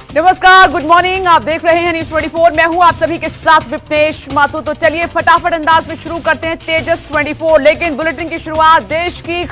नमस्कार, good morning. आप देख रहे हैं न्यूज 24। मैं हूं आप सभी के साथ विपनेश माथुर। तो चलिए फटाफट अंदाज में शुरू करते हैं तेजस 24। लेकिन बुलेटिन की शुरुआत देश की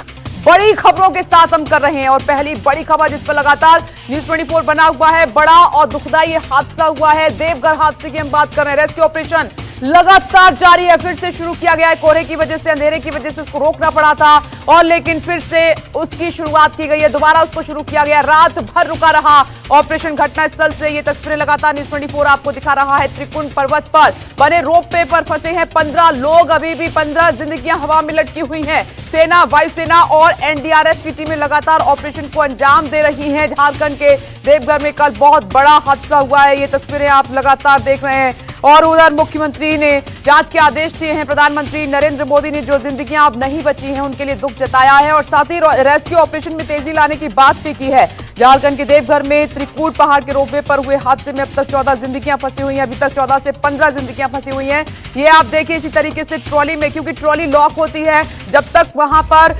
बड़ी खबरों के साथ हम कर रहे हैं और पहली बड़ी खबर जिस पर लगातार न्यूज 24 बना हुआ है, बड़ा और दुखदाई हादसा हुआ है। देवघर हादसे की हम बात कर रहे हैं। रेस्क्यू ऑपरेशन लगातार जारी है। फिर से शुरू किया गया है। कोहरे की वजह से, अंधेरे की वजह से उसको रोकना पड़ा था और लेकिन फिर से उसकी शुरुआत की गई है। दोबारा उसको शुरू किया गया। रात भर रुका रहा ऑपरेशन। घटनास्थल से ये तस्वीरें लगातार न्यूज 24 आपको दिखा रहा है। त्रिकुंड पर्वत पर बने रोपवे पर फंसे हैं 15 लोग। अभी भी 15 जिंदगियां हवा में लटकी हुई हैं। सेना, वायुसेना और एनडीआरएफ की टीमें लगातार ऑपरेशन को अंजाम दे रही हैं। झारखंड के देवघर में कल बहुत बड़ा हादसा हुआ है। ये तस्वीरें आप लगातार देख रहे हैं। और उधर मुख्यमंत्री ने जांच के आदेश दिए हैं। प्रधानमंत्री नरेंद्र मोदी ने जो जिंदगियां अब नहीं बची हैं उनके लिए दुख जताया है और साथ ही रेस्क्यू ऑपरेशन में तेजी लाने की बात भी की है। झारखंड के देवघर में त्रिकूट पहाड़ के रोपवे पर हुए हादसे में अब तक 14 जिंदगियां फंसी हुई हैं। अभी तक 14 से 15 जिंदगियां फंसी हुई हैं। ये आप देखिए इसी तरीके से ट्रॉली में, क्योंकि ट्रॉली लॉक होती है। जब तक वहां पर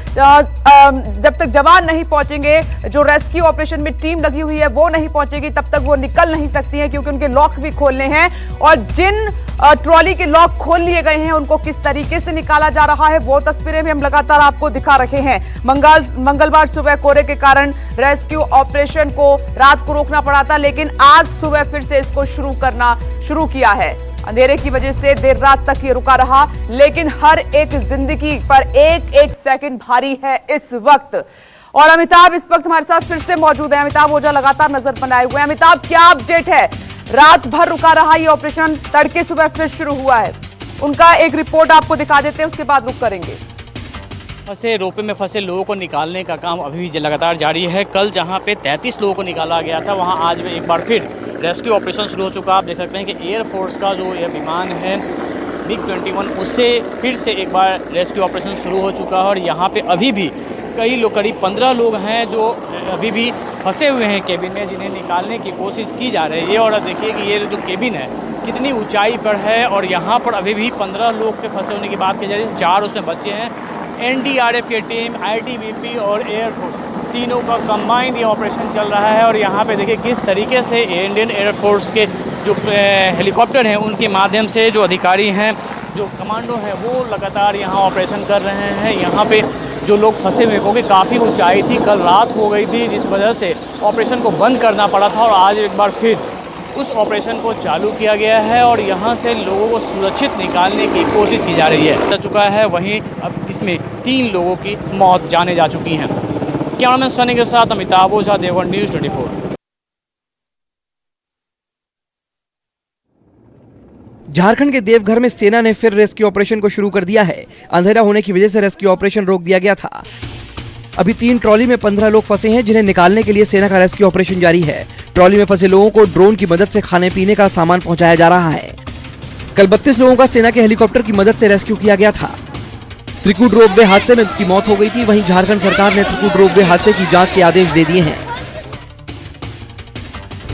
जब तक जवान नहीं पहुंचेंगे, जो रेस्क्यू ऑपरेशन में टीम लगी हुई है वो नहीं पहुंचेगी, तब तक वो निकल नहीं सकती है, क्योंकि उनके लॉक भी खोलने हैं। और जिन ट्रॉली के लॉक खोल लिए गए हैं उनको किस तरीके से निकाला जा रहा है वो तस्वीरें भी हम लगातार आपको दिखा रहे हैं। मंगलवार सुबह कोहरे के कारण रेस्क्यू ऑपरेशन को रात को रोकना पड़ा था, लेकिन आज सुबह फिर से इसको शुरू किया है। अंधेरे की वजह से देर रात तक ये रुका रहा, लेकिन हर एक जिंदगी पर एक एक सेकंड भारी है इस वक्त। और अमिताभ इस वक्त हमारे साथ फिर से मौजूद है। अमिताभ ओझा लगातार नजर बनाए हुए हैं। अमिताभ, क्या अपडेट है? रात भर रुका रहा ये ऑपरेशन, तड़के सुबह फिर शुरू हुआ है। उनका एक रिपोर्ट आपको दिखा देते हैं, उसके बाद रुक करेंगे। फंसे रोपवे में फंसे लोगों को निकालने का काम अभी भी लगातार जारी है। कल जहां पे 33 लोगों को निकाला गया था, वहां आज में एक बार फिर रेस्क्यू ऑपरेशन शुरू हो चुका। आप देख सकते हैं कि एयरफोर्स का जो यह विमान है MiG-21, उससे फिर से एक बार रेस्क्यू ऑपरेशन शुरू हो चुका है। और यहाँ पे अभी भी कई लोग, करीब 15 लोग हैं जो अभी भी फंसे हुए हैं केबिन में, जिन्हें निकालने की कोशिश की जा रही है। और देखिए कि ये जो केबिन है कितनी ऊंचाई पर है और यहाँ पर अभी भी 15 लोग के फंसे होने की बात की जा रही है। 4 उसमें बच्चे हैं। एनडीआरएफ की टीम, आईटीबीपी और एयरफोर्स, तीनों का कंबाइंड ये ऑपरेशन चल रहा है। और यहाँ पे देखिए किस तरीके से इंडियन एयरफोर्स के जो हेलीकॉप्टर हैं उनके माध्यम से जो अधिकारी हैं, जो कमांडो हैं, वो लगातार यहाँ ऑपरेशन कर रहे हैं। यहाँ पे जो लोग फंसे हुए, क्योंकि काफ़ी ऊंचाई थी, कल रात हो गई थी, जिस वजह से ऑपरेशन को बंद करना पड़ा था। और आज एक बार फिर उस ऑपरेशन को चालू किया गया है और यहाँ से लोगों को सुरक्षित निकालने की कोशिश की जा रही है। चुका है वहीं अब इसमें 3 लोगों की मौत जाने जा चुकी हैं। कैमरामैन सनी के साथ अमिताभ ओझा, देवघर न्यूज़ 24। झारखंड के देवघर में सेना ने फिर रेस्क्यू ऑपरेशन को शुरू कर दिया है। अंधेरा होने की वजह से रेस्क्यू ऑपरेशन रोक दिया गया था। अभी 3 ट्रॉली में 15 लोग फंसे हैं, जिन्हें निकालने के लिए सेना का रेस्क्यू ऑपरेशन जारी है। ट्रॉली में फंसे लोगों को ड्रोन की मदद से खाने पीने का सामान पहुंचाया जा रहा है। कल 32 लोगों का सेना के हेलीकॉप्टर की मदद से रेस्क्यू किया गया था। त्रिकुट रोपवे हादसे में उनकी मौत हो गई थी। वहीं झारखंड सरकार ने त्रिकुट रोपवे हादसे की जांच के आदेश दे दिए हैं।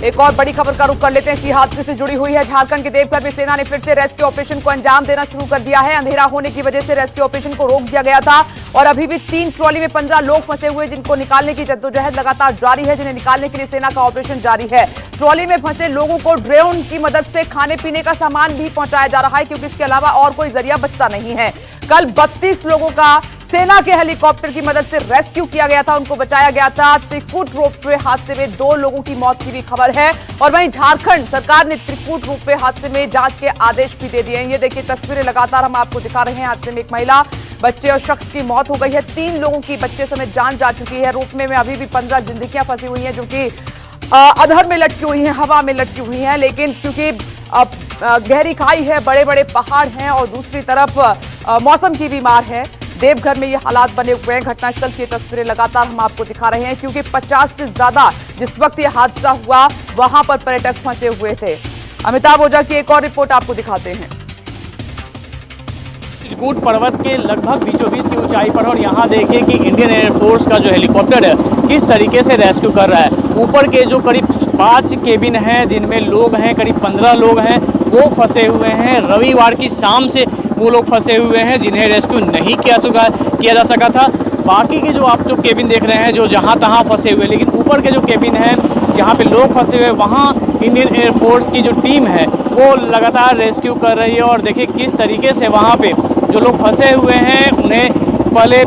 एक और बड़ी खबर का रुख कर लेते हैं। इसी हादसे से जुड़ी हुई है। झारखंड के देवघर में सेना ने फिर से रेस्क्यू ऑपरेशन को अंजाम देना शुरू कर दिया है। अंधेरा होने की वजह से रेस्क्यू ऑपरेशन को रोक दिया गया था और अभी भी 3 ट्रॉली में 15 लोग फंसे हुए, जिनको निकालने की जद्दोजहद लगातार जारी है। जिन्हें निकालने के लिए सेना का ऑपरेशन जारी है। ट्रॉली में फंसे लोगों को ड्रोन की मदद से खाने पीने का सामान भी पहुंचाया जा रहा है, क्योंकि इसके अलावा और कोई जरिया बचता नहीं है। कल 32 लोगों का सेना के हेलीकॉप्टर की मदद से रेस्क्यू किया गया था, उनको बचाया गया था। त्रिकुट रोपवे हादसे में 2 लोगों की मौत की भी खबर है। और वहीं झारखंड सरकार ने त्रिकुट रोपवे हादसे में जांच के आदेश भी दे दिए हैं। ये देखिए तस्वीरें लगातार हम आपको दिखा रहे हैं। हादसे में एक महिला, बच्चे और शख्स की मौत हो गई है। 3 लोगों की बच्चे समेत जान जा चुकी है। रोपवे में अभी भी 15 जिंदगियां फंसी हुई हैं, जो कि अधर में लटकी हुई हैं, हवा में लटकी हुई हैं। लेकिन क्योंकि गहरी खाई है, बड़े बड़े पहाड़ हैं और दूसरी तरफ मौसम की भी मार है, देवघर में ये हालात बने हुए हैं। घटनास्थल की तस्वीरें लगातार हम आपको दिखा रहे हैं, क्योंकि 50 से ज्यादा जिस वक्त ये हादसा हुआ वहां पर पर्यटक फंसे हुए थे। अमिताभ ओझा की एक और रिपोर्ट आपको दिखाते हैं। त्रिकुट पर्वत के लगभग बीचों बीच की ऊंचाई पर, और यहाँ देखिए कि इंडियन एयरफोर्स का जो हेलीकॉप्टर है किस तरीके से रेस्क्यू कर रहा है। ऊपर के जो करीब 5 केबिन हैं, जिनमें लोग हैं, करीब 15 लोग हैं, वो फंसे हुए हैं। रविवार की शाम से वो लोग फंसे हुए हैं, जिन्हें रेस्क्यू नहीं किया जा सका था। बाकी के जो आप जो केबिन देख रहे हैं, जो जहाँ तहाँ फंसे हुए, लेकिन ऊपर के जो केबिन हैं जहाँ पे लोग फंसे हुए वहाँ इंडियन एयरफोर्स की जो टीम है वो लगातार रेस्क्यू कर रही है। और देखिए किस तरीके से वहाँ पे जो लोग फंसे हुए हैं उन्हें पहले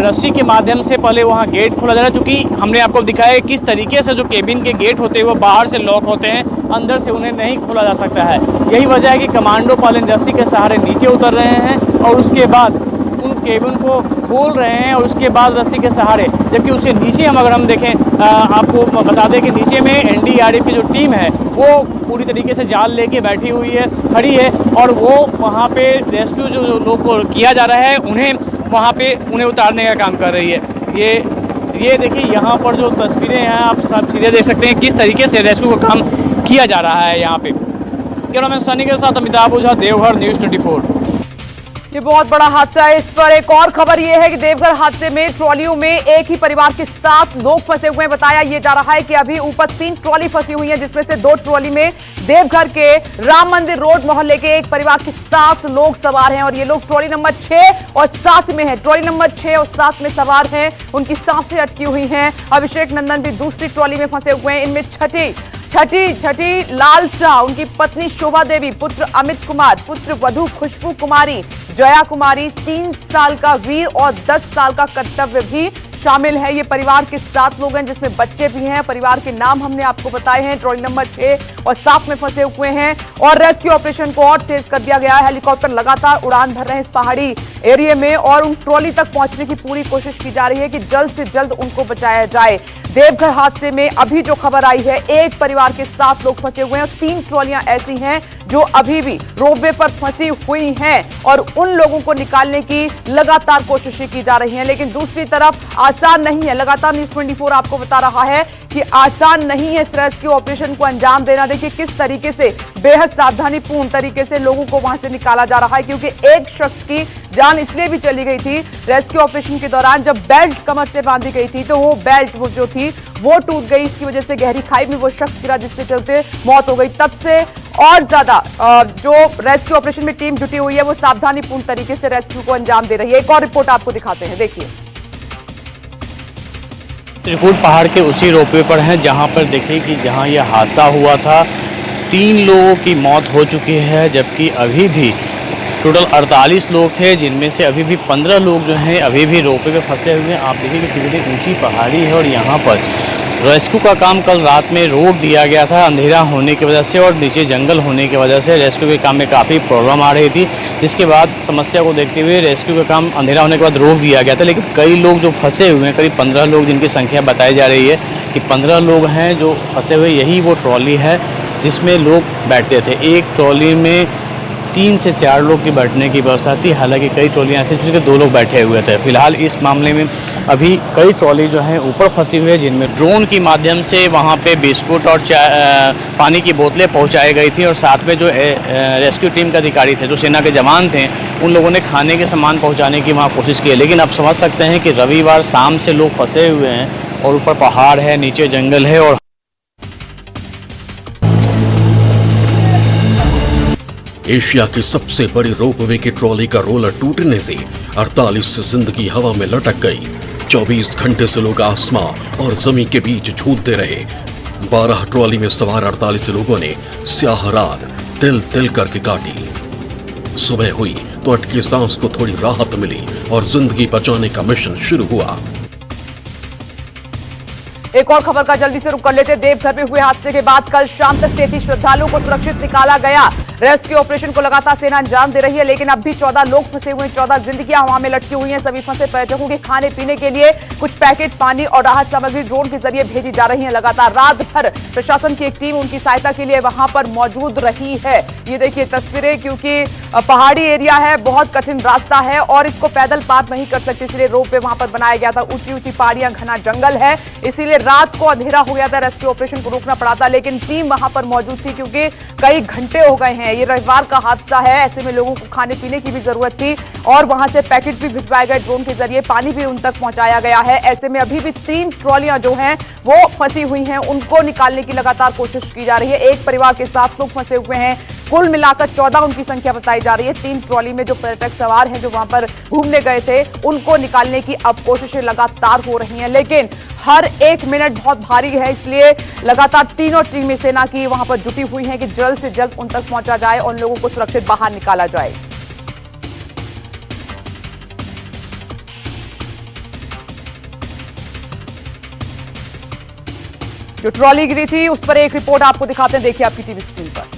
रस्सी के माध्यम से पहले वहाँ गेट खोला जा रहा है, चूँकि हमने आपको दिखाया किस तरीके से जो केबिन के गेट होते हैं वो बाहर से लॉक होते हैं, अंदर से उन्हें नहीं खोला जा सकता है। यही वजह है कि कमांडो पहले रस्सी के सहारे नीचे उतर रहे हैं और उसके बाद उन केबिन को खोल रहे हैं और उसके बाद रस्सी के सहारे, जबकि उसके नीचे हम अगर हम देखें आपको बता दें कि नीचे में एनडीआरएफ की जो टीम है वो पूरी तरीके से जाल लेके बैठी हुई है, खड़ी है और वो वहाँ पे रेस्क्यू जो लोग को किया जा रहा है उन्हें वहाँ पे उन्हें उतारने का काम कर रही है। ये देखिए यहाँ पर जो तस्वीरें हैं आप सब सीधे देख सकते हैं किस तरीके से रेस्क्यू का काम किया जा रहा है यहाँ पे। कैमरामैन सनी के साथ अमिताभ ओझा, देवघर न्यूज़ 24। ये बहुत बड़ा हादसा है। इस पर एक और खबर ये है कि देवघर हादसे में ट्रॉलियों में एक ही परिवार के 7 लोग फंसे हुए हैं। बताया ये जा रहा है कि अभी ऊपर 3 ट्रॉली फंसी हुई है, जिसमें से 2 ट्रॉली में देवघर के राम मंदिर रोड मोहल्ले के एक परिवार के 7 लोग सवार हैं और ये लोग ट्रॉली नंबर 6 और 7 में है। ट्रॉली नंबर 6 और 7 में सवार हैं, उनकी सांसें अटकी हुई हैं। अभिषेक नंदन भी दूसरी ट्रॉली में फंसे हुए हैं। इनमें छठी लाल शाह, उनकी पत्नी शोभा देवी, पुत्र अमित कुमार, पुत्र वधू खुशबू कुमारी, जया कुमारी, 3 साल का वीर और 10 साल का कर्तव्य भी शामिल है। ये परिवार के 7 लोग हैं जिसमें बच्चे भी हैं। परिवार के नाम हमने आपको बताए हैं। ट्रॉली नंबर 6 और 7 में फंसे हुए हैं और रेस्क्यू ऑपरेशन को और तेज कर दिया गया है। हेलीकॉप्टर लगातार उड़ान भर रहे हैं इस पहाड़ी एरिया में और उन ट्रॉली तक पहुंचने की पूरी कोशिश की जा रही है कि जल्द से जल्द उनको बचाया जाए। देवघर हादसे में अभी जो खबर आई है, एक परिवार के 7 लोग फंसे हुए हैं और 3 ट्रॉलियां ऐसी हैं जो अभी भी रोपवे पर फंसी हुई हैं और उन लोगों को निकालने की लगातार कोशिशें की जा रही हैं। लेकिन दूसरी तरफ आसान नहीं है। लगातार न्यूज़ 24 आपको बता रहा है कि आसान नहीं है इस रेस्क्यू ऑपरेशन को अंजाम देना। देखिए किस तरीके से बेहद सावधानीपूर्ण तरीके से लोगों को वहां से निकाला जा रहा है, क्योंकि एक शख्स की जान इसलिए भी चली गई थी रेस्क्यू ऑपरेशन के दौरान जब बेल्ट कमर से बांधी गई थी तो वो बेल्ट जो थी वो टूट गई। इसकी वजह से गहरी खाई में वो शख्स गिरा जिससे चलते मौत हो गई। तब से और ज्यादा जो रेस्क्यू ऑपरेशन में टीम जुटी हुई है वो सावधानीपूर्ण तरीके से रेस्क्यू को अंजाम दे रही है। एक और रिपोर्ट आपको दिखाते हैं, देखिए। त्रिकुट पहाड़ के उसी रोपवे पर हैं जहां पर देखिए कि जहां यह हादसा हुआ था 3 लोगों की मौत हो चुकी है, जबकि अभी भी टोटल 48 लोग थे, जिनमें से अभी भी 15 लोग जो हैं अभी भी रोपवे पे फंसे हुए हैं। आप देखिए कि कितनी ऊंची पहाड़ी है और यहाँ पर रेस्क्यू का काम कल रात में रोक दिया गया था अंधेरा होने की वजह से और नीचे जंगल होने की वजह से रेस्क्यू के काम में काफ़ी प्रॉब्लम आ रही थी, जिसके बाद समस्या को देखते हुए रेस्क्यू का काम अंधेरा होने के बाद रोक दिया गया था। लेकिन कई लोग जो फंसे हुए हैं, करीब 15 लोग जिनकी संख्या बताई जा रही है कि 15 लोग हैं जो फंसे हुए। यही वो ट्रॉली है जिसमें लोग बैठते थे। एक ट्रॉली में 3 से 4 लोग की बैठने की व्यवस्था थी, हालांकि कई ट्रॉलियाँ ऐसी थी कि 2 लोग बैठे हुए थे। फिलहाल इस मामले में अभी कई ट्रॉली जो हैं ऊपर फंसी हुई है, जिनमें ड्रोन की माध्यम से वहाँ पे बिस्कुट और पानी की बोतलें पहुँचाई गई थी और साथ में जो रेस्क्यू टीम के अधिकारी थे, जो सेना के जवान थे, उन लोगों ने खाने के सामान पहुँचाने की वहाँ कोशिश की है। लेकिन आप समझ सकते हैं कि रविवार शाम से लोग फंसे हुए हैं और ऊपर पहाड़ है, नीचे जंगल है और एशिया की सबसे बड़ी रोपवे की ट्रॉली का रोलर टूटने से 48 जिंदगी हवा में लटक गई। 24 घंटे से लोग आसमां और जमीन के बीच झूलते रहे। 12 ट्रॉली में सवार 48 लोगों ने स्याह रात तिल तिल करके काटी। सुबह हुई तो अटकी सांस को थोड़ी राहत मिली और जिंदगी बचाने का मिशन शुरू हुआ। एक और खबर का जल्दी से रुख कर लेते। देवघर में हुए हादसे के बाद कल शाम तक 33 श्रद्धालुओं को सुरक्षित निकाला गया। रेस्क्यू ऑपरेशन को लगातार सेना अंजाम दे रही है, लेकिन अब भी 14 लोग फंसे हुए हैं। 14 जिंदगियां हवा में लटकी हुई हैं। सभी फंसे पर्यटकों के खाने पीने के लिए कुछ पैकेट, पानी और राहत सामग्री ड्रोन के जरिए भेजी जा रही है। लगातार रात भर प्रशासन की एक टीम उनकी सहायता के लिए वहां पर मौजूद रही है। ये देखिए तस्वीरें, क्योंकि पहाड़ी एरिया है, बहुत कठिन रास्ता है और इसको पैदल पार नहीं कर सकते, इसलिए रोपवे वहां पर बनाया गया था। ऊंची ऊंची पहाड़ियां, घना जंगल है, इसीलिए रात को अंधेरा हो गया था, रेस्क्यू ऑपरेशन को रोकना पड़ा था। लेकिन टीम वहां पर मौजूद थी क्योंकि कई घंटे हो गए हैं। ये रविवार का हादसा है, ऐसे में लोगों को खाने पीने की भी जरूरत थी और वहां से पैकेट भी भिजवाए गए ड्रोन के जरिए, पानी भी उन तक पहुंचाया गया है। ऐसे में अभी भी 3 ट्रॉलियां जो हैं वो फंसी हुई हैं, उनको निकालने की लगातार कोशिश की जा रही है। एक परिवार के 7 लोग फंसे हुए हैं, कुल मिलाकर 14 उनकी संख्या बताई जा रही है। 3 ट्रॉली में जो पर्यटक सवार हैं जो वहां पर घूमने गए थे, उनको निकालने की अब कोशिशें लगातार हो रही हैं, लेकिन हर एक मिनट बहुत भारी है, इसलिए लगातार तीनों टीमें सेना की वहां पर जुटी हुई हैं कि जल्द से जल्द उन तक पहुंचा जाए और लोगों को सुरक्षित बाहर निकाला जाए। जो ट्रॉली गिरी थी उस पर एक रिपोर्ट आपको दिखाते हैं, देखिए आपकी टीवी स्क्रीन पर।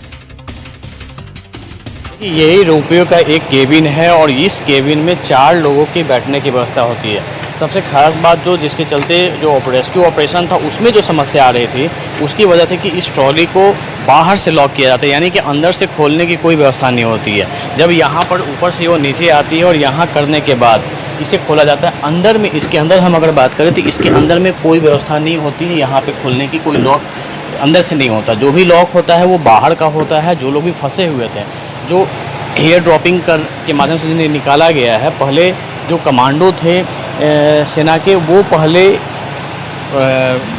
यही रोपवे का एक केबिन है और इस केबिन में 4 लोगों की बैठने की व्यवस्था होती है। सबसे खास बात जो जिसके चलते जो रेस्क्यू ऑपरेशन था उसमें जो समस्या आ रही थी उसकी वजह थी कि इस ट्रॉली को बाहर से लॉक किया जाता है, यानी कि अंदर से खोलने की कोई व्यवस्था नहीं होती है। जब यहाँ पर ऊपर से वो नीचे आती है और यहाँ करने के बाद इसे खोला जाता है। अंदर में, इसके अंदर हम अगर बात करें तो इसके अंदर में कोई व्यवस्था नहीं होती है, यहाँ पे खोलने की कोई लॉक अंदर से नहीं होता। जो भी लॉक होता है वो बाहर का होता है। जो लोग भी फंसे हुए थे, जो एयर ड्रॉपिंग के माध्यम से जिन्हें निकाला गया है, पहले जो कमांडो थे सेना के, वो पहले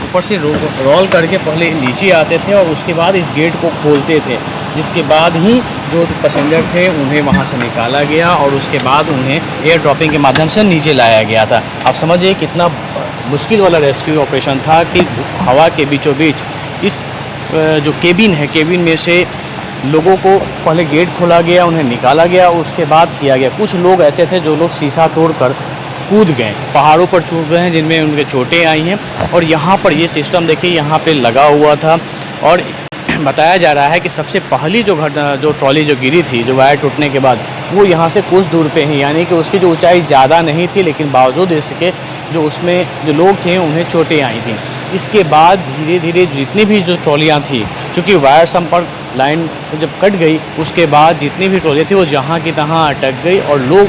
ऊपर से रोल करके पहले नीचे आते थे और उसके बाद इस गेट को खोलते थे, जिसके बाद ही जो पैसेंजर थे उन्हें वहां से निकाला गया और उसके बाद उन्हें एयर ड्रॉपिंग के माध्यम से नीचे लाया गया था। आप समझिए कितना मुश्किल वाला रेस्क्यू ऑपरेशन था कि हवा के बीचों बीच इस जो केबिन है, केबिन में से लोगों को पहले गेट खोला गया, उन्हें निकाला गया, उसके बाद किया गया। कुछ लोग ऐसे थे जो लोग शीशा तोड़कर कूद गए, पहाड़ों पर छूट गए हैं, जिनमें उनके चोटें आई हैं। और यहाँ पर ये सिस्टम देखिए यहाँ पे लगा हुआ था और बताया जा रहा है कि सबसे पहली जो ट्रॉली जो गिरी थी, जो वायर टूटने के बाद, वो यहाँ से कुछ दूर पे है, यानी कि उसकी जो ऊंचाई ज़्यादा नहीं थी, लेकिन बावजूद इसके जो उसमें जो लोग थे उन्हें चोटें आई थी। इसके बाद धीरे धीरे जितनी भी जो ट्रॉलियाँ थी, चूँकि वायर संपर्क लाइन जब कट गई, उसके बाद जितनी भी ट्रॉलियाँ थी वो जहाँ की तहाँ अटक गई और लोग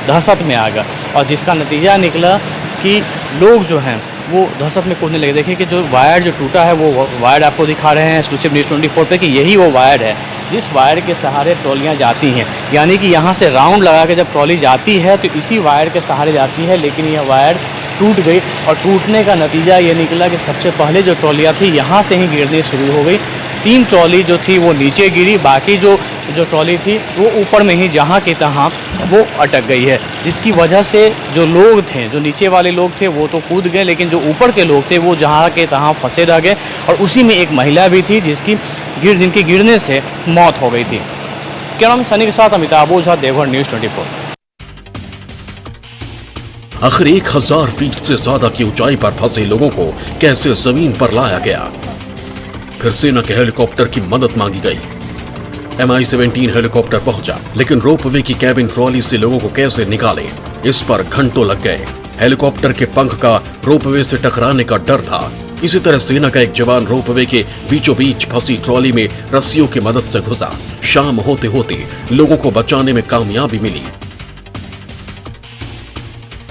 दहशत में आ गए। और जिसका नतीजा निकला कि लोग जो हैं वो दहशत में कूदने लगे। देखिए कि जो वायर जो टूटा है वो वायर आपको दिखा रहे हैं एक्सक्लूसिव न्यूज़ 24 पे कि यही वो वायर है जिस वायर के सहारे ट्रॉलियाँ जाती हैं। यानी कि यहाँ से राउंड लगा के जब ट्रॉली जाती है तो इसी वायर के सहारे जाती है, लेकिन यह वायर टूट गई और टूटने का नतीजा ये निकला कि सबसे पहले जो ट्रॉलियाँ थी यहाँ से ही गिरनी शुरू हो गई। 3 ट्रॉली जो थी वो नीचे गिरी, बाकी जो ट्रॉली थी वो ऊपर में ही जहाँ की तहाँ वो अटक गई है, जिसकी वजह से जो लोग थे, जो नीचे वाले लोग थे वो तो कूद गए, लेकिन जो ऊपर के लोग थे वो जहाँ के तहाँ फंसे रह गए। और उसी में एक महिला भी थी जिनके गिरने से मौत हो गई थी। क्या नाम सनी के साथ अमिताभ ओझा, देवघर न्यूज़ 24। आखिर 1000 फीट से ज्यादा की ऊंचाई पर फंसे लोगों को कैसे जमीन पर लाया गया? फिर सेना के हेलीकॉप्टर की मदद मांगी गई। MI-17 हेलीकॉप्टर पहुंचा, लेकिन रोपवे की कैबिन ट्रॉली से लोगों को कैसे निकाले, इस पर घंटों लग गए। हेलीकॉप्टर के पंख का रोपवे से टकराने का डर था। इसी तरह सेना का एक जवान रोपवे के बीचों बीच फंसी ट्रॉली में रस्सियों की मदद से घुसा। शाम होते होते लोगों को बचाने में कामयाबी मिली।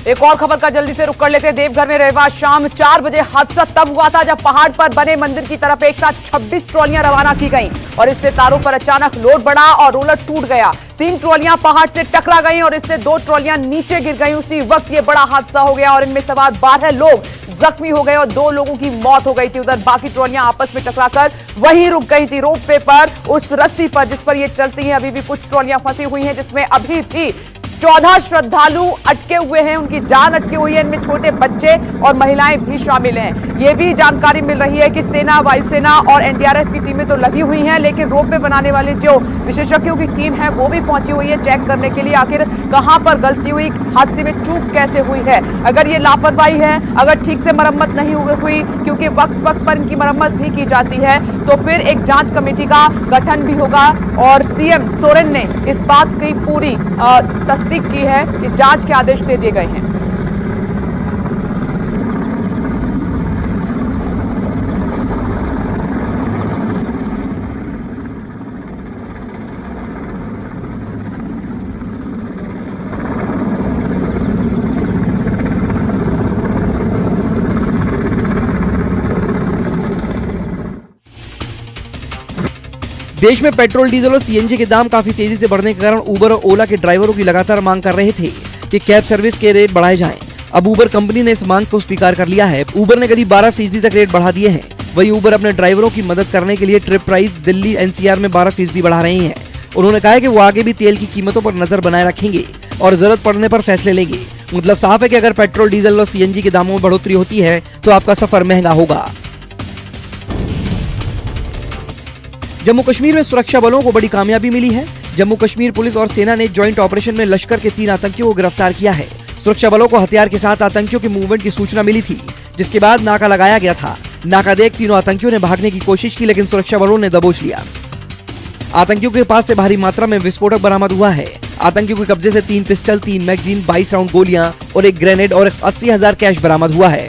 एक और खबर का जल्दी से रुख कर लेते हैं। देवघर में रविवार शाम 4 बजे हादसा तब हुआ था जब पहाड़ पर बने मंदिर की तरफ एक साथ 26 ट्रॉलियां रवाना की गईं और इससे तारों पर अचानक लोड बढ़ा और रोलर टूट गया। 3 ट्रॉलियां पहाड़ से टकरा गईं और इससे 2 ट्रॉलियां नीचे गिर गईं। उसी वक्त ये बड़ा हादसा हो गया और इनमें सवार 12 लोग जख्मी हो गए और 2 लोगों की मौत हो गई थी। उधर बाकी ट्रॉलियां आपस में टकराकर वहीं रुक गई थी। रोपवे पर उस रस्सी पर जिस पर ये चलती हैं अभी भी कुछ ट्रॉलियां फंसी हुई हैं, जिसमें अभी भी 14 श्रद्धालु अटके हुए हैं, उनकी जान अटकी हुई है। इनमें छोटे बच्चे और महिलाएं भी शामिल हैं। ये भी जानकारी मिल रही है कि सेना, वायुसेना और एनडीआरएफ की टीमें तो लगी हुई हैं, लेकिन रोपवे बनाने वाले जो विशेषज्ञों की टीम है वो भी पहुंची हुई है चेक करने के लिए आखिर कहां पर गलती हुई, हादसे में चूक कैसे हुई है। अगर ये लापरवाही है, अगर ठीक से मरम्मत नहीं हुई, क्योंकि वक्त वक्त पर इनकी मरम्मत भी की जाती है, तो फिर एक जांच कमेटी का गठन भी होगा। और सीएम सोरेन ने इस बात की पूरी तस्दीक की है कि जांच के आदेश दे दिए गए हैं। देश में पेट्रोल, डीजल और सीएनजी के दाम काफी तेजी से बढ़ने के कारण उबर और ओला के ड्राइवरों की लगातार मांग कर रहे थे कि कैब सर्विस के रेट बढ़ाए जाएं। अब उबर कंपनी ने इस मांग को स्वीकार कर लिया है। उबर ने करीब 12% तक रेट बढ़ा दिए हैं। वही उबर अपने ड्राइवरों की मदद करने के लिए ट्रिप प्राइस दिल्ली एनसीआर में 12% बढ़ा रहे हैं। उन्होंने कहा है कि वो आगे भी तेल की कीमतों पर नजर बनाए रखेंगे और जरूरत पड़ने पर फैसले लेंगे। मतलब साफ है कि अगर पेट्रोल, डीजल और सीएनजी के दामों में बढ़ोतरी होती है तो आपका सफर महंगा होगा। जम्मू कश्मीर में सुरक्षा बलों को बड़ी कामयाबी मिली है। जम्मू कश्मीर पुलिस और सेना ने ज्वाइंट ऑपरेशन में लश्कर के 3 आतंकियों को गिरफ्तार किया है। सुरक्षा बलों को हथियार के साथ आतंकियों के मूवमेंट की सूचना मिली थी, जिसके बाद नाका लगाया गया था। नाका देख तीनों आतंकियों ने भागने की कोशिश की, लेकिन सुरक्षा बलों ने दबोच लिया। आतंकियों के पास से भारी मात्रा में विस्फोटक बरामद हुआ है। आतंकियों के कब्जे से 3 पिस्टल, 3 मैगजीन, 22 राउंड गोलियां और 1 ग्रेनेड और 80,000 कैश बरामद हुआ है।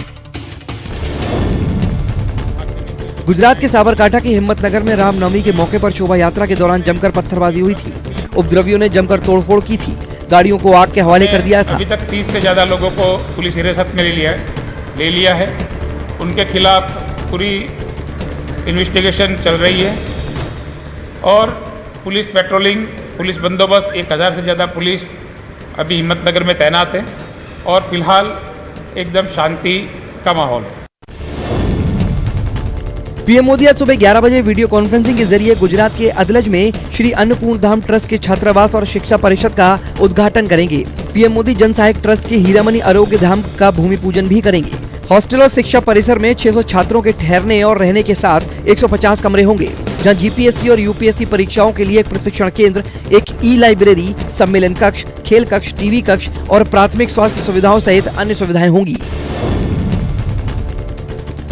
गुजरात के साबरकांठा के हिम्मतनगर में रामनवमी के मौके पर शोभा यात्रा के दौरान जमकर पत्थरबाजी हुई थी। उपद्रवियों ने जमकर तोड़फोड़ की थी, गाड़ियों को आग के हवाले कर दिया था। अभी तक 30 से ज्यादा लोगों को पुलिस हिरासत में ले लिया है। उनके खिलाफ पूरी इन्वेस्टिगेशन चल रही है और पुलिस पेट्रोलिंग, पुलिस बंदोबस्त, 1000 से ज़्यादा पुलिस अभी हिम्मतनगर में तैनात है और फिलहाल एकदम शांति का माहौल है। पीएम मोदी आज सुबह 11 बजे वीडियो कॉन्फ्रेंसिंग के जरिए गुजरात के अदलज में श्री अन्नपूर्ण धाम ट्रस्ट के छात्रावास और शिक्षा परिषद का उद्घाटन करेंगे। पीएम मोदी जन सहायक ट्रस्ट के हीरामणि आरोग्य धाम का भूमि पूजन भी करेंगे। हॉस्टल और शिक्षा परिसर में 600 छात्रों के ठहरने और रहने के साथ 150 कमरे होंगे, जहां जीपीएससी और यूपीएससी परीक्षाओं के लिए एक प्रशिक्षण केंद्र, एक ई-लाइब्रेरी, सम्मेलन कक्ष, खेल कक्ष, टीवी कक्ष और प्राथमिक स्वास्थ्य सुविधाओं सहित अन्य सुविधाएं होंगी।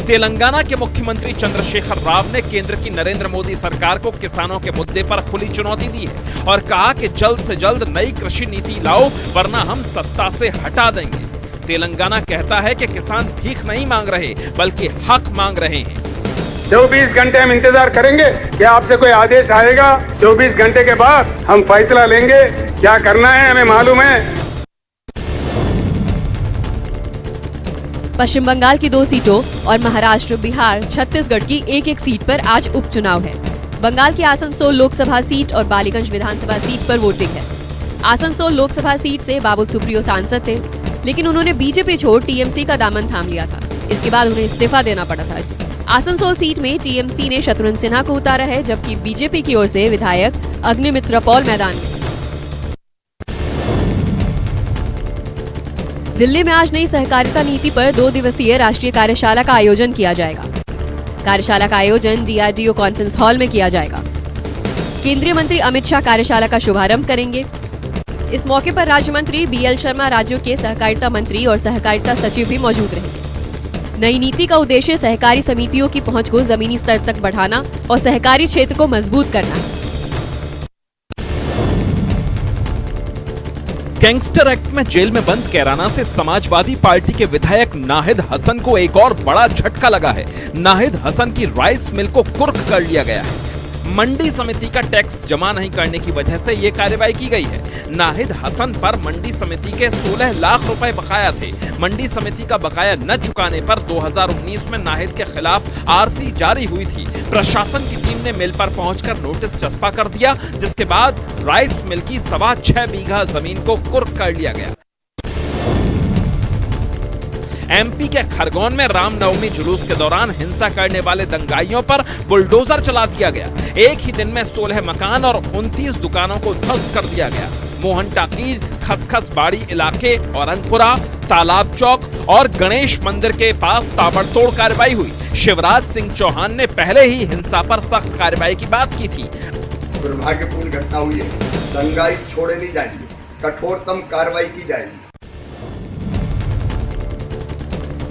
तेलंगाना के मुख्यमंत्री चंद्रशेखर राव ने केंद्र की नरेंद्र मोदी सरकार को किसानों के मुद्दे पर खुली चुनौती दी है और कहा कि जल्द से जल्द नई कृषि नीति लाओ वरना हम सत्ता से हटा देंगे। तेलंगाना कहता है कि किसान भीख नहीं मांग रहे बल्कि हक मांग रहे हैं। 24 घंटे हम इंतजार करेंगे कि आपसे कोई आदेश आएगा। 24 घंटे के बाद हम फैसला लेंगे, क्या करना है हमें मालूम है। पश्चिम बंगाल की 2 सीटों और महाराष्ट्र, बिहार, छत्तीसगढ़ की एक सीट पर आज उपचुनाव है। बंगाल की आसनसोल लोकसभा सीट और बालीगंज विधानसभा सीट पर वोटिंग है। आसनसोल लोकसभा सीट से बाबुल सुप्रियो सांसद थे, लेकिन उन्होंने बीजेपी छोड़ टीएमसी का दामन थाम लिया था। इसके बाद उन्हें इस्तीफा देना पड़ा था। आसनसोल सीट में टीएमसी ने शत्रुघ्न सिन्हा को उतारा है, जबकि बीजेपी की ओर से विधायक अग्निमित्र पॉल मैदान में। दिल्ली में आज नई सहकारिता नीति पर 2 दिवसीय राष्ट्रीय कार्यशाला का आयोजन किया जाएगा। कार्यशाला का आयोजन डीआरडीओ कॉन्फ्रेंस हॉल में किया जाएगा। केंद्रीय मंत्री अमित शाह कार्यशाला का शुभारंभ करेंगे। इस मौके पर राज्य मंत्री बीएल शर्मा, राज्यों के सहकारिता मंत्री और सहकारिता सचिव भी मौजूद रहेंगे। नई नीति का उद्देश्य सहकारी समितियों की पहुंच को जमीनी स्तर तक बढ़ाना और सहकारी क्षेत्र को मजबूत करना है। गैंगस्टर एक्ट में जेल में बंद कैराना से समाजवादी पार्टी के विधायक नाहिद हसन को एक और बड़ा झटका लगा है। नाहिद हसन की राइस मिल को कुर्क कर लिया गया है। मंडी समिति का टैक्स जमा नहीं करने की वजह से ये कार्रवाई की गई है। नाहिद हसन पर मंडी समिति के 16 लाख रुपए बकाया थे। मंडी समिति का बकाया न चुकाने पर 2019 में नाहिद के खिलाफ आरसी जारी हुई थी। प्रशासन की टीम ने मिल पर पहुंचकर नोटिस चस्पा कर दिया, जिसके बाद राइस मिल की 6.25 बीघा जमीन को कुर्क कर लिया गया। एमपी के खरगोन में रामनवमी जुलूस के दौरान हिंसा करने वाले दंगाइयों पर बुलडोजर चला दिया गया। एक ही दिन में 16 मकान और 29 दुकानों को ध्वस्त कर दिया गया। मोहन टाकीज, खसखस बाड़ी इलाके, औरंगपुरा, तालाब चौक और गणेश मंदिर के पास ताबड़तोड़ कार्रवाई हुई। शिवराज सिंह चौहान ने पहले ही हिंसा पर सख्त कार्रवाई की बात की थी। दुर्भाग्यपूर्ण घटना हुई है, दंगाई छोड़े नहीं जाएंगे, कठोरतम कार्रवाई की जाएगी।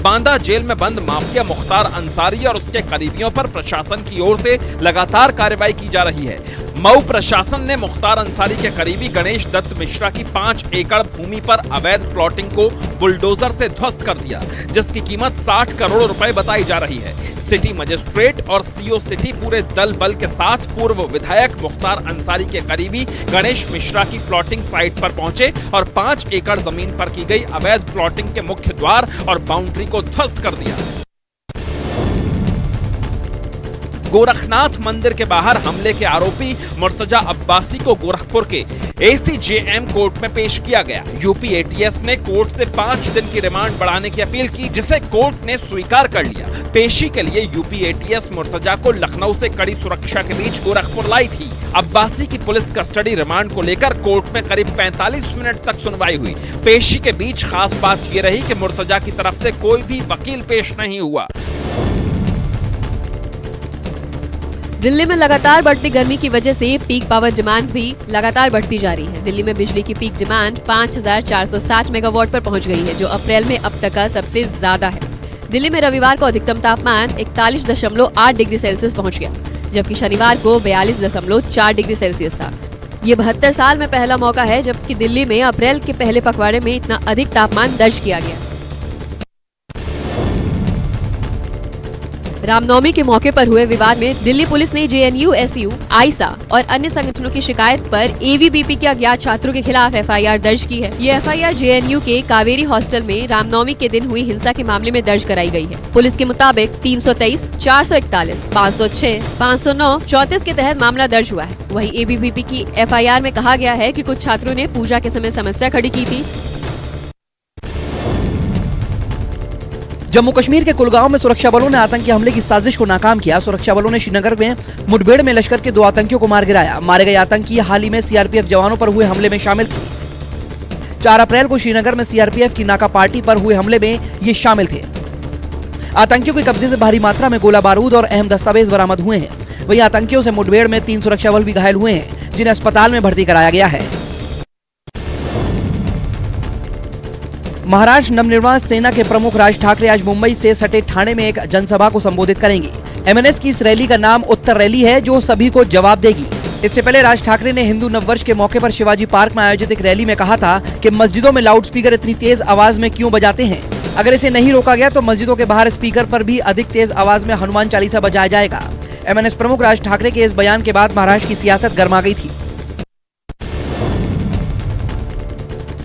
बांदा जेल में बंद माफिया मुख्तार अंसारी और उसके करीबियों पर प्रशासन की ओर से लगातार कार्रवाई की जा रही है। मऊ प्रशासन ने मुख्तार अंसारी के करीबी गणेश दत्त मिश्रा की 5 एकड़ भूमि पर अवैध प्लॉटिंग को बुलडोजर से ध्वस्त कर दिया, जिसकी कीमत 60 करोड़ रुपए बताई जा रही है। सिटी मजिस्ट्रेट और सीओ सिटी पूरे दल बल के साथ पूर्व विधायक मुख्तार अंसारी के करीबी गणेश मिश्रा की प्लॉटिंग साइट पर पहुंचे और 5 एकड़ जमीन पर की गई अवैध प्लॉटिंग के मुख्य द्वार और बाउंड्री को ध्वस्त कर दिया। गोरखनाथ मंदिर के बाहर हमले के आरोपी मुर्तजा अब्बासी को गोरखपुर के ACJM कोर्ट में पेश किया गया। यूपी ATS ने कोर्ट से 5 दिन की रिमांड बढ़ाने की अपील की, जिसे कोर्ट ने स्वीकार कर लिया। पेशी के लिए यूपी ATS मुर्तजा को लखनऊ से कड़ी सुरक्षा के बीच गोरखपुर लाई थी। अब्बासी की पुलिस कस्टडी रिमांड को लेकर कोर्ट में करीब 45 मिनट तक सुनवाई हुई। पेशी के बीच खास बात यह रही कि मुर्तजा की तरफ से कोई भी वकील पेश नहीं हुआ। दिल्ली में लगातार बढ़ती गर्मी की वजह से पीक पावर डिमांड भी लगातार बढ़ती जा रही है। दिल्ली में बिजली की पीक डिमांड 5460 मेगावाट पर पहुंच गई है, जो अप्रैल में अब तक का सबसे ज्यादा है। दिल्ली में रविवार को अधिकतम तापमान 41.8 डिग्री सेल्सियस पहुंच गया, जबकि शनिवार को 42.4 डिग्री सेल्सियस था। ये 72 साल में पहला मौका है जबकि दिल्ली में अप्रैल के पहले पखवाड़े में इतना अधिक तापमान दर्ज किया गया। रामनवमी के मौके पर हुए विवाद में दिल्ली पुलिस ने JNU, SU, आईसा और अन्य संगठनों की शिकायत पर AVBP के अज्ञात छात्रों के खिलाफ FIR दर्ज की है। ये FIR JNU के कावेरी हॉस्टल में रामनवमी के दिन हुई हिंसा के मामले में दर्ज कराई गई है। पुलिस के मुताबिक 323, 441, 506, 509, 34 के तहत मामला दर्ज हुआ है। वहीं AVBP की FIR में कहा गया है कि कुछ छात्रों ने पूजा के समय समस्या खड़ी की थी। जम्मू कश्मीर के कुलगांव में सुरक्षा बलों ने आतंकी हमले की साजिश को नाकाम किया। सुरक्षा बलों ने श्रीनगर में मुठभेड़ में लश्कर के 2 आतंकियों को मार गिराया। मारे गए आतंकी हाल ही में CRPF जवानों पर हुए हमले में शामिल थे। 4 अप्रैल को श्रीनगर में CRPF की नाका पार्टी पर हुए हमले में ये शामिल थे। आतंकियों के कब्जे से भारी मात्रा में गोला बारूद और अहम दस्तावेज बरामद हुए हैं। वहीं आतंकियों से मुठभेड़ में 3 सुरक्षा बल भी घायल हुए हैं, जिन्हें अस्पताल में भर्ती कराया गया है। महाराष्ट्र नवनिर्माण सेना के प्रमुख राज ठाकरे आज मुंबई से सटे ठाणे में एक जनसभा को संबोधित करेंगे। MNS की इस रैली का नाम उत्तर रैली है, जो सभी को जवाब देगी। इससे पहले राज ठाकरे ने हिंदू नववर्ष के मौके पर शिवाजी पार्क में आयोजित एक रैली में कहा था कि मस्जिदों में लाउडस्पीकर इतनी तेज आवाज में क्यों बजाते हैं। अगर इसे नहीं रोका गया तो मस्जिदों के बाहर स्पीकर पर भी अधिक तेज आवाज में हनुमान चालीसा बजाया जाएगा। MNS प्रमुख राज ठाकरे के इस बयान के बाद महाराष्ट्र की सियासत गर्मा गई थी।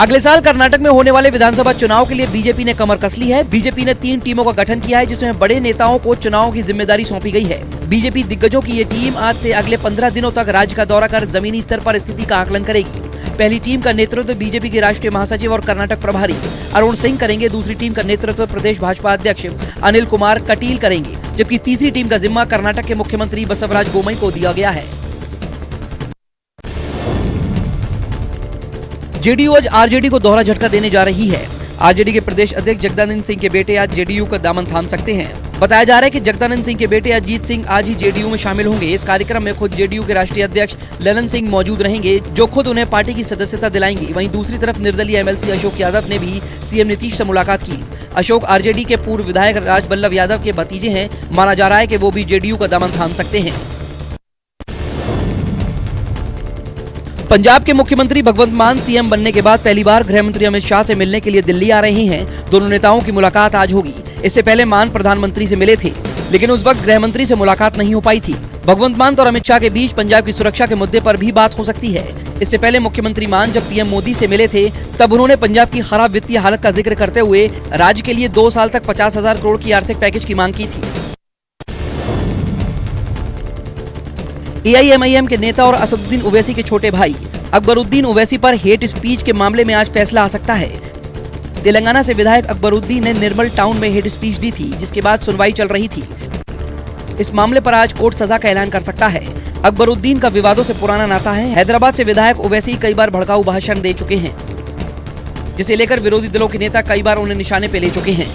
अगले साल कर्नाटक में होने वाले विधानसभा चुनाव के लिए बीजेपी ने कमर कस ली है। बीजेपी ने 3 टीमों का गठन किया है, जिसमें बड़े नेताओं को चुनाव की जिम्मेदारी सौंपी गई है। बीजेपी दिग्गजों की ये टीम आज से अगले 15 दिनों तक राज्य का दौरा कर जमीनी स्तर पर स्थिति का आकलन करेगी। पहली टीम का नेतृत्व बीजेपी के राष्ट्रीय महासचिव और कर्नाटक प्रभारी अरुण सिंह करेंगे। दूसरी टीम का नेतृत्व प्रदेश भाजपा अध्यक्ष अनिल कुमार कटील करेंगे, जबकि तीसरी टीम का जिम्मा कर्नाटक के मुख्यमंत्री बसवराज बोम्मई को दिया गया है। JDU आज RJD को दोहरा झटका देने जा रही है। RJD के प्रदेश अध्यक्ष जगदानंद सिंह के बेटे आज JDU का दामन थाम सकते हैं। बताया जा रहा है कि जगदानंद सिंह के बेटे अजीत सिंह आज ही JDU में शामिल होंगे। इस कार्यक्रम में खुद JDU के राष्ट्रीय अध्यक्ष ललन सिंह मौजूद रहेंगे, जो खुद उन्हें पार्टी की सदस्यता दिलाएंगे। वहीं दूसरी तरफ निर्दलीय MLC अशोक यादव ने भी CM नीतीश से मुलाकात की। अशोक RJD के पूर्व विधायक राजबल्लभ यादव के भतीजे हैं। माना जा रहा है कि वो भी JDU का दामन थाम सकते हैं। पंजाब के मुख्यमंत्री भगवंत मान CM बनने के बाद पहली बार गृह मंत्री अमित शाह से मिलने के लिए दिल्ली आ रहे हैं। दोनों नेताओं की मुलाकात आज होगी। इससे पहले मान प्रधानमंत्री से मिले थे, लेकिन उस वक्त गृह मंत्री से मुलाकात नहीं हो पाई थी। भगवंत मान और अमित शाह के बीच पंजाब की सुरक्षा के मुद्दे पर भी बात हो सकती है। इससे पहले मुख्यमंत्री मान जब PM मोदी से मिले थे, तब उन्होंने पंजाब की खराब वित्तीय हालत का जिक्र करते हुए राज्य के लिए 2 साल तक 50,000 करोड़ की आर्थिक पैकेज की मांग की थी। AIMIM के नेता और असदुद्दीन ओवैसी के छोटे भाई अकबरुद्दीन ओवैसी पर हेट स्पीच के मामले में आज फैसला आ सकता है। तेलंगाना से विधायक अकबरुद्दीन ने निर्मल टाउन में हेट स्पीच दी थी, जिसके बाद सुनवाई चल रही थी। इस मामले पर आज कोर्ट सजा का ऐलान कर सकता है। अकबरुद्दीन का विवादों से पुराना नाता है। हैदराबाद से विधायक ओवैसी कई बार भड़काऊ भाषण दे चुके हैं, जिसे लेकर विरोधी दलों के नेता कई बार उन्हें निशाने पे ले चुके हैं।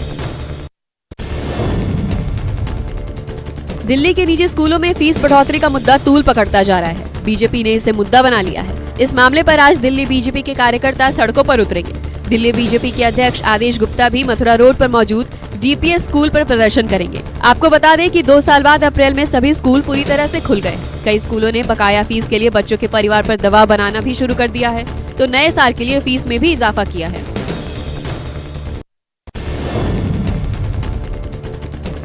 दिल्ली के निजी स्कूलों में फीस बढ़ोतरी का मुद्दा तूल पकड़ता जा रहा है। बीजेपी ने इसे मुद्दा बना लिया है। इस मामले पर आज दिल्ली बीजेपी के कार्यकर्ता सड़कों पर उतरेंगे। दिल्ली बीजेपी के अध्यक्ष आदेश गुप्ता भी मथुरा रोड पर मौजूद DPS स्कूल पर प्रदर्शन करेंगे। आपको बता दें कि 2 साल बाद अप्रैल में सभी स्कूल पूरी तरह से खुल गए। कई स्कूलों ने बकाया फीस के लिए बच्चों के परिवार पर दबाव बनाना भी शुरू कर दिया है, तो नए साल के लिए फीस में भी इजाफा किया है।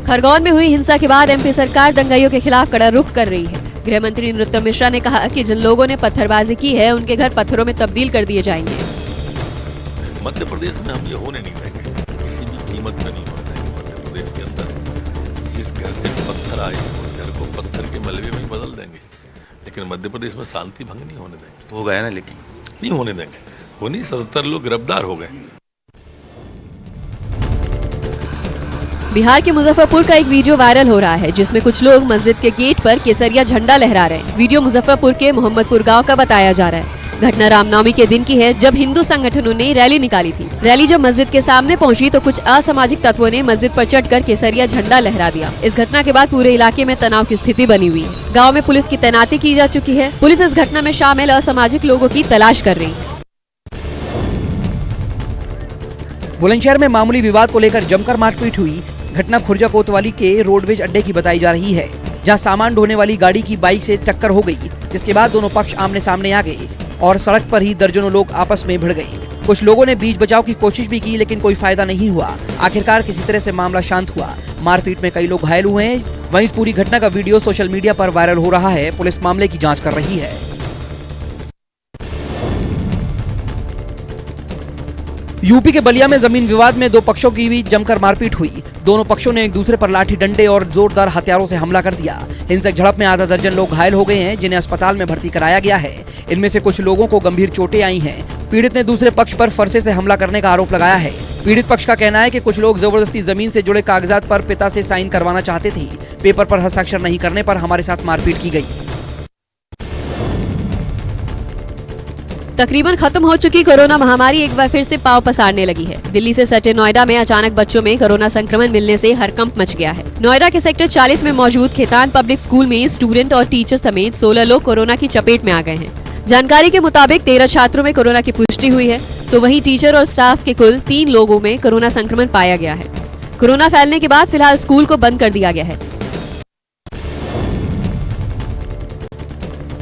खरगोन में हुई हिंसा के बाद MP सरकार दंगाइयों के खिलाफ कड़ा रुख कर रही है। गृह मंत्री नरोत्तम मिश्रा ने कहा कि जिन लोगों ने पत्थरबाजी की है, उनके घर पत्थरों में तब्दील कर दिए जाएंगे। मध्य प्रदेश में हम ये होने नहीं देंगे, किसी भी कीमत में नहीं होता है। मध्य प्रदेश के अंदर जिस घर से पत्थर आए उस घर को पत्थर के मलबे में ही बदल देंगे, लेकिन मध्य प्रदेश में शांति भंग नहीं होने देंगे। हो गया ना, लेकिन नहीं होने देंगे। उन्हीं 77 लोग गिरफ्तार हो गए। बिहार के मुजफ्फरपुर का एक वीडियो वायरल हो रहा है जिसमें कुछ लोग मस्जिद के गेट पर केसरिया झंडा लहरा रहे हैं। वीडियो मुजफ्फरपुर के मोहम्मदपुर गांव का बताया जा रहा है। घटना रामनवमी के दिन की है जब हिंदू संगठनों ने रैली निकाली थी। रैली जब मस्जिद के सामने पहुंची तो कुछ असामाजिक तत्वों ने मस्जिद पर चढ़कर केसरिया झंडा लहरा दिया। इस घटना के बाद पूरे इलाके में तनाव की स्थिति बनी हुई है। गाँव में पुलिस की तैनाती की जा चुकी है। पुलिस इस घटना में शामिल असामाजिक लोगों की तलाश कर रही है। बुलंदशहर में मामूली विवाद को लेकर जमकर मारपीट हुई। घटना खुर्जा कोतवाली के रोडवेज अड्डे की बताई जा रही है, जहां सामान ढोने वाली गाड़ी की बाइक से टक्कर हो गई, जिसके बाद दोनों पक्ष आमने सामने आ गए और सड़क पर ही दर्जनों लोग आपस में भिड़ गए। कुछ लोगों ने बीच बचाव की कोशिश भी की, लेकिन कोई फायदा नहीं हुआ। आखिरकार किसी तरह से मामला शांत हुआ। मारपीट में कई लोग घायल हुए हैं। वहीं इस पूरी घटना का वीडियो सोशल मीडिया पर वायरल हो रहा है। पुलिस मामले की जाँच कर रही है। यूपी के बलिया में जमीन विवाद में दो पक्षों की बीच जमकर मारपीट हुई। दोनों पक्षों ने एक दूसरे पर लाठी डंडे और जोरदार हथियारों से हमला कर दिया। हिंसक झड़प में आधा दर्जन लोग घायल हो गए हैं, जिन्हें अस्पताल में भर्ती कराया गया है। इनमें से कुछ लोगों को गंभीर चोटें आई हैं। पीड़ित ने दूसरे पक्ष पर फरसे से हमला करने का आरोप लगाया है। पीड़ित पक्ष का कहना है कि कुछ लोग जबरदस्ती जमीन से जुड़े कागजात पर पिता से साइन करवाना चाहते थे। पेपर पर हस्ताक्षर नहीं करने पर हमारे साथ मारपीट की गई। तकरीबन खत्म हो चुकी कोरोना महामारी एक बार फिर से पांव पसारने लगी है। दिल्ली से सटे नोएडा में अचानक बच्चों में कोरोना संक्रमण मिलने से हड़कंप मच गया है। नोएडा के सेक्टर 40 में मौजूद खेतान पब्लिक स्कूल में स्टूडेंट और टीचर समेत 16 लोग कोरोना की चपेट में आ गए हैं। जानकारी के मुताबिक 13 छात्रों में कोरोना की पुष्टि हुई है, तो वहीं टीचर और स्टाफ के कुल 3 लोगों में कोरोना संक्रमण पाया गया है। कोरोना फैलने के बाद फिलहाल स्कूल को बंद कर दिया गया है।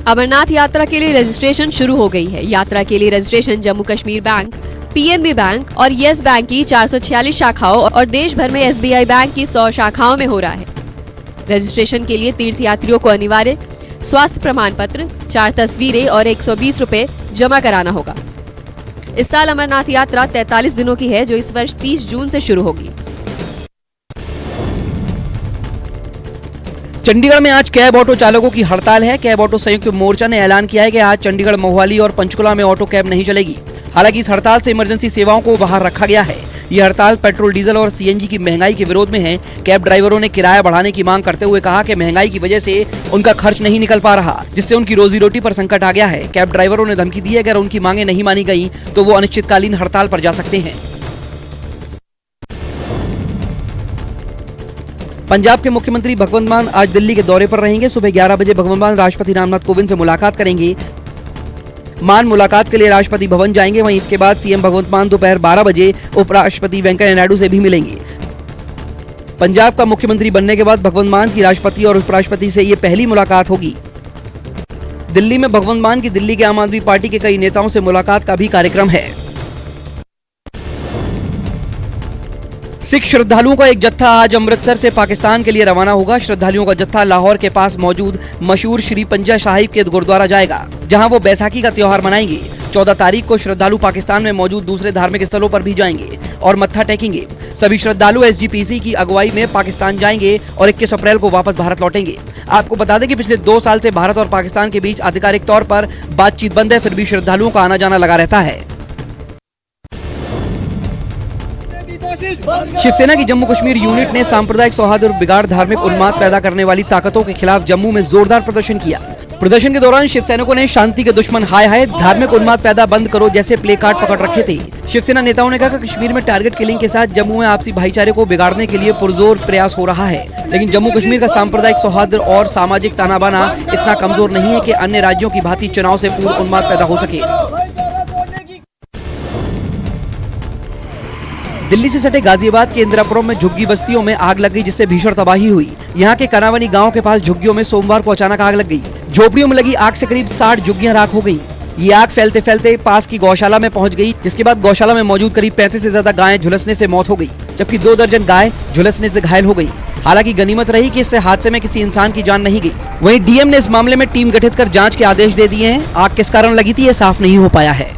अमरनाथ यात्रा के लिए रजिस्ट्रेशन शुरू हो गई है। यात्रा के लिए registration Jammu Kashmir bank, PNB bank और येस बैंक की 446 शाखाओं और देश भर में एसबीआई बैंक की 100 शाखाओं में हो रहा है। रजिस्ट्रेशन के लिए तीर्थयात्रियों को अनिवार्य स्वास्थ्य प्रमाण पत्र, 4 तस्वीरें और 120 रुपए जमा कराना होगा। इस साल अमरनाथ यात्रा 43 दिनों की है, जो इस वर्ष 30 जून से शुरू होगी। चंडीगढ़ में आज कैब ऑटो चालकों की हड़ताल है। कैब ऑटो संयुक्त मोर्चा ने ऐलान किया है कि आज चंडीगढ़, मोहाली और पंचकुला में ऑटो कैब नहीं चलेगी। हालांकि इस हड़ताल से इमरजेंसी सेवाओं को बाहर रखा गया है। ये हड़ताल पेट्रोल, डीजल और सीएनजी की महंगाई के विरोध में है। कैब ड्राइवरों ने किराया बढ़ाने की मांग करते हुए कहा कि महंगाई की वजह से उनका खर्च नहीं निकल पा रहा, जिससे उनकी रोजी रोटी पर संकट आ गया है। कैब ड्राइवरों ने धमकी दी है, अगर उनकी मांगे नहीं मानी गई तो वो अनिश्चितकालीन हड़ताल पर जा सकते हैं। पंजाब के मुख्यमंत्री भगवंत मान आज दिल्ली के दौरे पर रहेंगे। सुबह 11 बजे भगवंत मान राष्ट्रपति रामनाथ कोविंद से मुलाकात करेंगे। मान मुलाकात के लिए राष्ट्रपति भवन जाएंगे। वहीं इसके बाद सीएम भगवंत मान दोपहर 12 बजे उपराष्ट्रपति वेंकैया नायडू से भी मिलेंगे। पंजाब का मुख्यमंत्री बनने के बाद भगवंत मान की राष्ट्रपति और उपराष्ट्रपति से ये पहली मुलाकात होगी। दिल्ली में भगवंत मान की दिल्ली के आम आदमी पार्टी के कई नेताओं से मुलाकात का भी कार्यक्रम है। सिख श्रद्धालुओं का एक जत्था आज अमृतसर से पाकिस्तान के लिए रवाना होगा। श्रद्धालुओं का जत्था लाहौर के पास मौजूद मशहूर श्री पंजा साहिब के गुरुद्वारा जाएगा, जहां वो बैसाखी का त्योहार मनाएंगे। 14 तारीख को श्रद्धालु पाकिस्तान में मौजूद दूसरे धार्मिक स्थलों पर भी जाएंगे और मत्था टेकेंगे। सभी श्रद्धालु एसजीपीसी की अगुवाई में पाकिस्तान जाएंगे और 21 अप्रैल को वापस भारत लौटेंगे। आपको बता दें कि पिछले 2 साल से भारत और पाकिस्तान के बीच आधिकारिक तौर पर बातचीत बंद है, फिर भी श्रद्धालुओं का आना जाना लगा रहता है। शिवसेना की जम्मू कश्मीर यूनिट ने सांप्रदायिक सौहार्द और बिगाड़, धार्मिक उन्माद पैदा करने वाली ताकतों के खिलाफ जम्मू में जोरदार प्रदर्शन किया। प्रदर्शन के दौरान शिवसैनिकों ने शांति के दुश्मन हाय हाय, धार्मिक उन्माद पैदा बंद करो जैसे प्ले कार्ड पकड़ रखे थे। शिवसेना नेताओं ने कहा कि कश्मीर में टारगेट किलिंग के साथ जम्मू में आपसी भाईचारे को बिगाड़ने के लिए पुरजोर प्रयास हो रहा है, लेकिन जम्मू कश्मीर का सांप्रदायिक सौहार्द और सामाजिक ताना बाना इतना कमजोर नहीं है कि अन्य राज्यों की भांति चुनाव से पूर्व उन्माद पैदा हो सके। दिल्ली से सटे गाजियाबाद के इंदिरापुरम में झुग्गी बस्तियों में आग लग गई, जिससे भीषण तबाही हुई। यहाँ के कनावनी गांव के पास झुग्गियों में सोमवार को अचानक आग लग गई। झोपड़ियों में लगी आग से करीब 60 झुग्गियां राख हो गईं। ये आग फैलते फैलते पास की गौशाला में पहुंच गई, जिसके बाद गौशाला में मौजूद करीब 35 से ज्यादा गायें झुलसने से मौत हो गई, जबकि 2 दर्जन गाय झुलसने से घायल हो गई। हालांकि गनीमत रही कि इससे हादसे में किसी इंसान की जान नहीं गई। वहीं डीएम ने इस मामले में टीम गठित कर जाँच के आदेश दे दिए हैं। आग किस कारण लगी थी, ये साफ नहीं हो पाया है।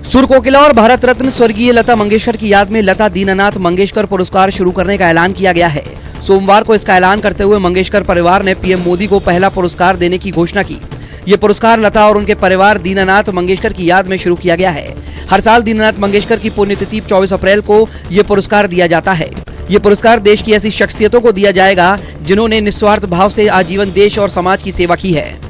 सुर कोकिला और भारत रत्न स्वर्गीय लता मंगेशकर की याद में लता दीनानाथ मंगेशकर पुरस्कार शुरू करने का ऐलान किया गया है। सोमवार को इसका ऐलान करते हुए मंगेशकर परिवार ने पीएम मोदी को पहला पुरस्कार देने की घोषणा की। ये पुरस्कार लता और उनके परिवार दीनानाथ मंगेशकर की याद में शुरू किया गया है। हर साल दीनानाथ मंगेशकर की पुण्यतिथि 24 अप्रैल को ये पुरस्कार दिया जाता है। ये पुरस्कार देश की ऐसी शख्सियतों को दिया जाएगा जिन्होंने निस्वार्थ भाव से आजीवन देश और समाज की सेवा की है।